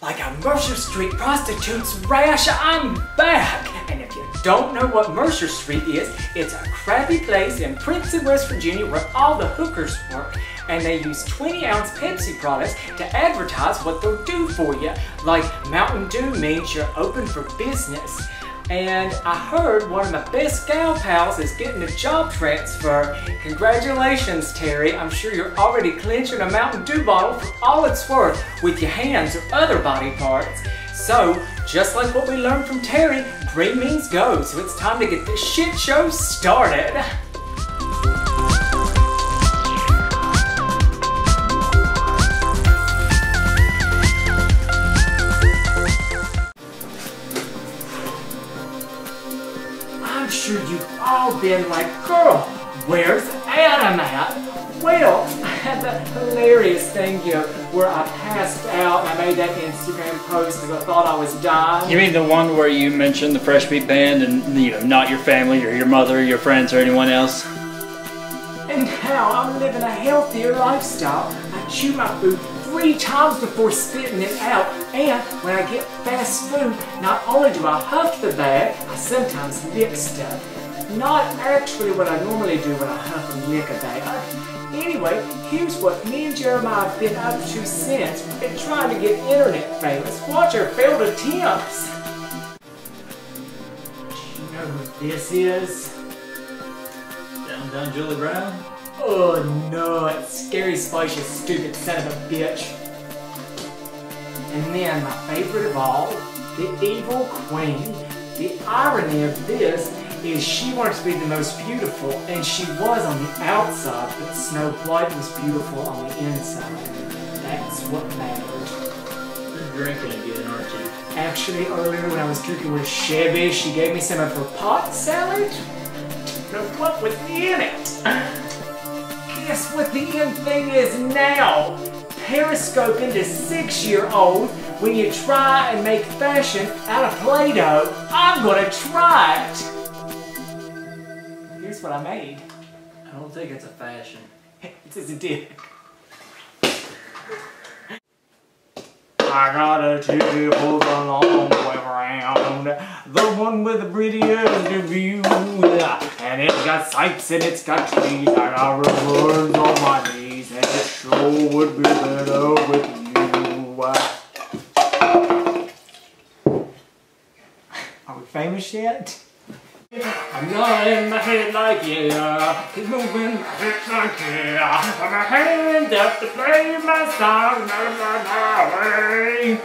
Like a Mercer Street prostitute's rash, I'm back! And if you don't know what Mercer Street is, it's a crappy place in Princeton, West Virginia where all the hookers work. And they use 20-ounce Pepsi products to advertise what they'll do for you. Like Mountain Dew means you're open for business. And I heard one of my best gal pals is getting a job transfer. Congratulations, Terry. I'm sure you're already clinching a Mountain Dew bottle for all it's worth with your hands or other body parts. So, just like what we learned from Terry, green means go. So it's time to get this shit show started. I'm sure you've all been like, girl, where's Adam at? Well, I had that hilarious thing, where I passed out and I made that Instagram post because I thought I was dying. You mean the one where you mentioned the Fresh Beat Band and, not your family or your mother or your friends or anyone else? And now I'm living a healthier lifestyle. I chew my food 3 times before spitting it out, and when I get fast food, not only do I huff the bag, I sometimes lick stuff. Not actually what I normally do when I huff and lick a bag. Anyway, here's what me and Jeremiah have been up to since. We've been trying to get internet famous. Watch our failed attempts. Do you know who this is? Down Julie Brown? Oh no, it's Scary Spice, you stupid son of a bitch. And then my favorite of all, the evil queen. The irony of this is she wanted to be the most beautiful, and she was on the outside, but Snow White was beautiful on the inside. That's what mattered. You're drinking again, aren't you? Actually, earlier when I was cooking with Chevy, she gave me some of her pot salad. Know what was in it? Guess what the end thing is now? Periscoping to 6-year-old when you try and make fashion out of Play-Doh. I'm gonna try it. Here's what I made. I don't think it's a fashion. It's a dick. I got a ticket for the long way around, the one with the prettiest view, and it's got sights and it's got trees. I got rivers on my knees, and it sure would be better with you. Are we famous yet? I'm nodding my head like yeah, keep moving my hips like yeah, put my hands up to play my song, my way.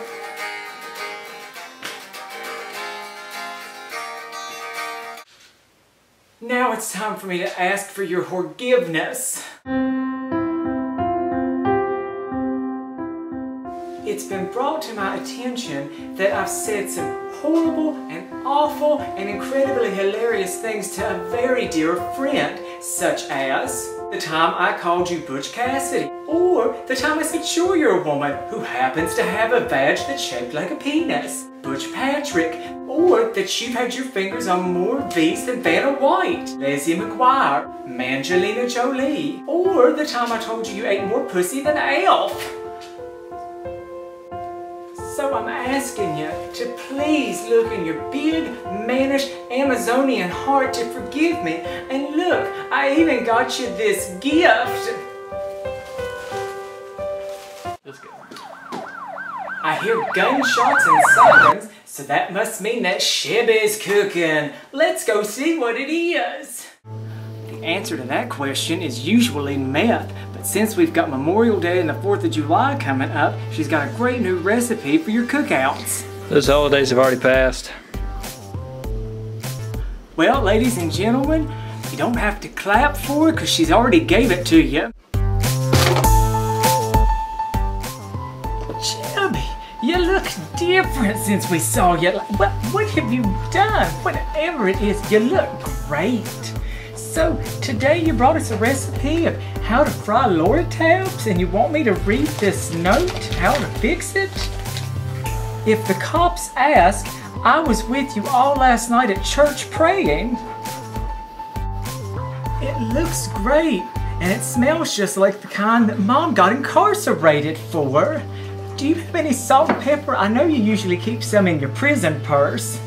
Now it's time for me to ask for your forgiveness. It's been brought to my attention that I've said some horrible and awful and incredibly hilarious things to a very dear friend, such as the time I called you Butch Cassidy, or the time I said sure you're a woman who happens to have a vag that's shaped like a penis, Butch Patrick, or that you've had your fingers on more V's than Vanna White, Lizzie McGuire, Mangelina Jolie, or the time I told you ate more pussy than Alf. So I'm asking you to please look in your big, mannish, Amazonian heart to forgive me. And look, I even got you this gift. Let's go. I hear gunshots and sirens, so that must mean that Chevy's cooking. Let's go see what it is. The answer to that question is usually meth. But since we've got Memorial Day and the 4th of July coming up, she's got a great new recipe for your cookouts. Those holidays have already passed. Well, ladies and gentlemen, you don't have to clap for her because she's already gave it to you. Chubby, you look different since we saw you. What have you done? Whatever it is, you look great. So, today you brought us a recipe of how to fry lortabs, and you want me to read this note, how to fix it? If the cops ask, I was with you all last night at church praying. It looks great, and it smells just like the kind that Mom got incarcerated for. Do you have any salt and pepper? I know you usually keep some in your prison purse.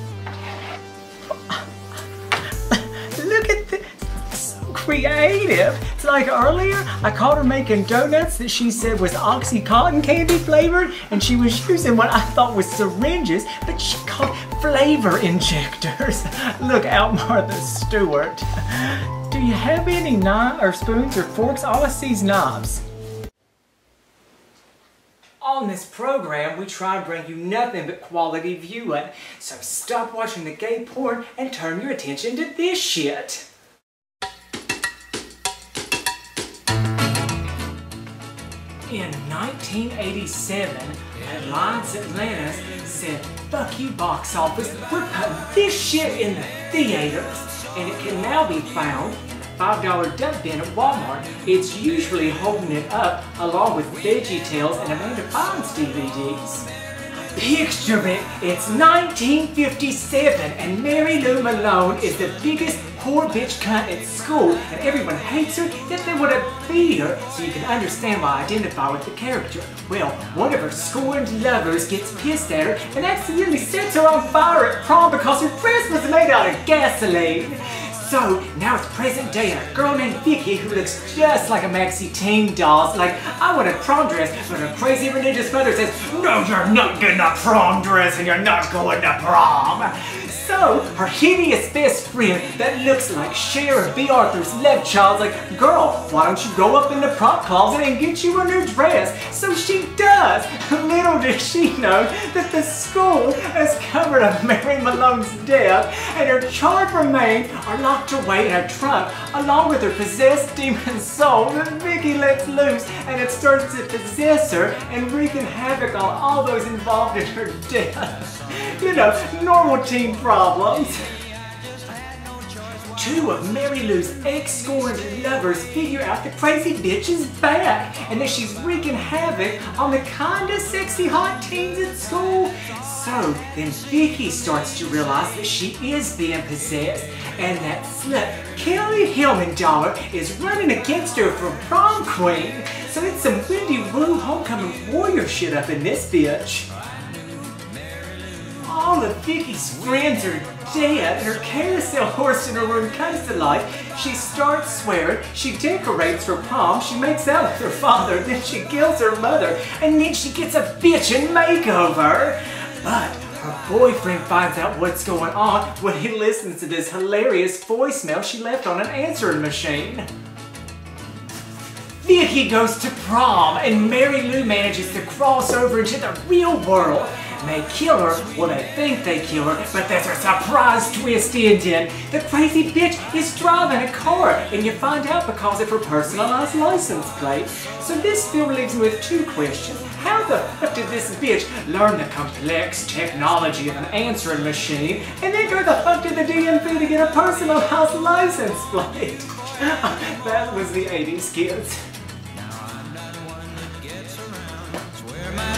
Look at this. So creative. It's like earlier, I caught her making donuts that she said was Oxycontin candy flavored, and she was using what I thought was syringes, but she called flavor injectors. Look out, Martha Stewart. Do you have any knives or spoons or forks? All I see is knives. On this program, we try and bring you nothing but quality viewing. So stop watching the gay porn and turn your attention to this shit. In 1987, Headlines Atlantis said, "Fuck you, box office, we're putting this shit in the theaters." And it can now be found in a $5 duck bin at Walmart. It's usually holding it up along with VeggieTales and Amanda Bynes DVDs. Picture it, it's 1957 and Mary Lou Malone is the biggest poor bitch cunt at school, and everyone hates her that they want to beat her, so you can understand why I identify with the character. Well, one of her scorned lovers gets pissed at her and accidentally sets her on fire at prom because her dress was made out of gasoline. So, now it's present day and a girl named Vicky who looks just like a Maxi Teen doll. Like, I want a prom dress, but her crazy religious mother says, "No, you're not getting a prom dress and you're not going to prom." So, her hideous best friend that looks like Sheriff B. Arthur's love child's like, "Girl, why don't you go up in the prop closet and get you a new dress?" So she does. Little does she know that the school has covered up Mary Malone's death and her charred remains are locked away in a trunk along with her possessed demon soul that Vicky lets loose, and it starts to possess her and wreaking havoc on all those involved in her death. You know, normal teen problems. Two of Mary Lou's ex-scorned lovers figure out the crazy bitch is back and that she's wreaking havoc on the kinda sexy hot teens at school. So then Vicky starts to realize that she is being possessed and that slut Kelly Hillmandollar is running against her for prom queen. So it's some Wendy Wu homecoming warrior shit up in this bitch. All of Vicky's friends are dead and her carousel horse in her room comes to life. She starts swearing, she decorates her prom, she makes out with her father, then she kills her mother, and then she gets a bitchin' makeover. But her boyfriend finds out what's going on when he listens to this hilarious voicemail she left on an answering machine. Vicky goes to prom and Mary Lou manages to cross over into the real world. And they kill her, well they think they kill her, but there's a surprise twist ending. The crazy bitch is driving a car and you find out because of her personalized license plate. So this film leaves me with two questions. How the fuck did this bitch learn the complex technology of an answering machine? And then go the fuck to the DMV to get a personalized license plate? That was the 80s, kids.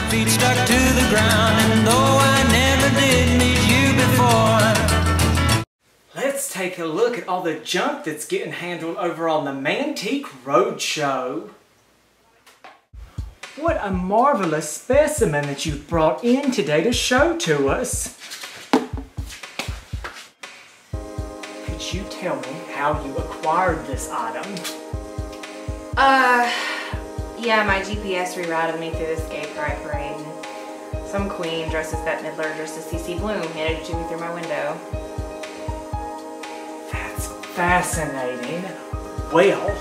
Feet stuck to the ground, and though I never did meet you before. Let's take a look at all the junk that's getting handled over on the Mantique Roadshow. What a marvelous specimen that you've brought in today to show to us. Could you tell me how you acquired this item? Yeah, my GPS rerouted me through this gay pride parade. Some queen dressed as Bette Midler, dressed as CC Bloom, handed it to me through my window. That's fascinating. Well,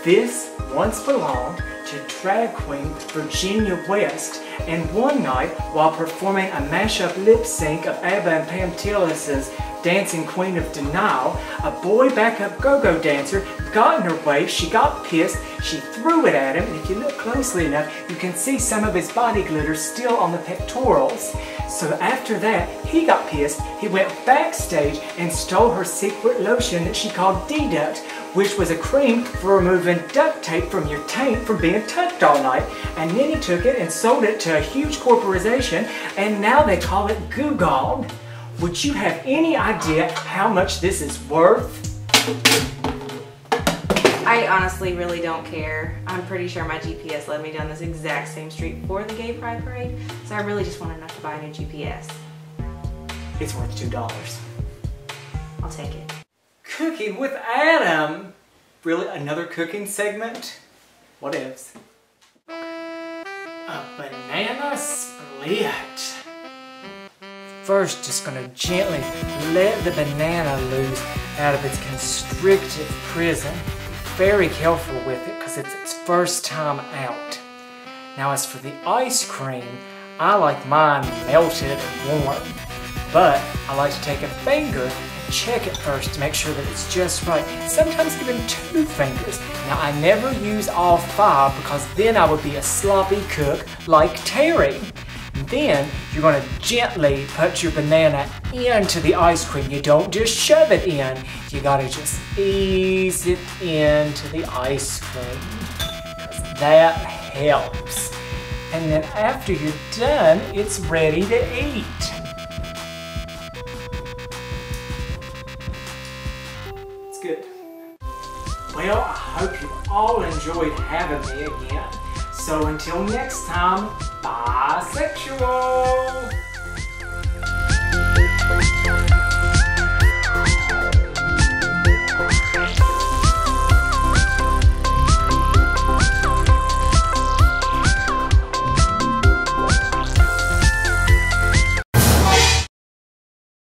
this once belonged to drag queen Virginia West, and one night, while performing a mashup lip sync of ABBA and Pam Tillis's Dancing Queen of Denial, a boy backup go-go dancer got in her way, she got pissed, she threw it at him, and if you look closely enough, you can see some of his body glitter still on the pectorals. So after that, he got pissed, he went backstage and stole her secret lotion that she called D-Duct, which was a cream for removing duct tape from your taint from being tucked all night. And then he took it and sold it to a huge corporation, and now they call it Goo Gone. Would you have any idea how much this is worth? I honestly really don't care. I'm pretty sure my GPS led me down this exact same street before the gay pride parade, so I really just want enough to buy a new GPS. It's worth $2. I'll take it. Cooking with Adam. Really, another cooking segment? What ifs? A banana split. First, just gonna gently let the banana loose out of its constricted prison. Very careful with it because it's its first time out. Now as for the ice cream, I like mine melted and warm. But I like to take a finger and check it first to make sure that it's just right. Sometimes even 2 fingers. Now I never use all 5 because then I would be a sloppy cook like Terry. And then you're going to gently put your banana into the ice cream. You don't just shove it in. You got to just ease it into the ice cream. Because that helps. And then after you're done, it's ready to eat. It's good. Well, I hope you all enjoyed having me again. So until next time, bisexual!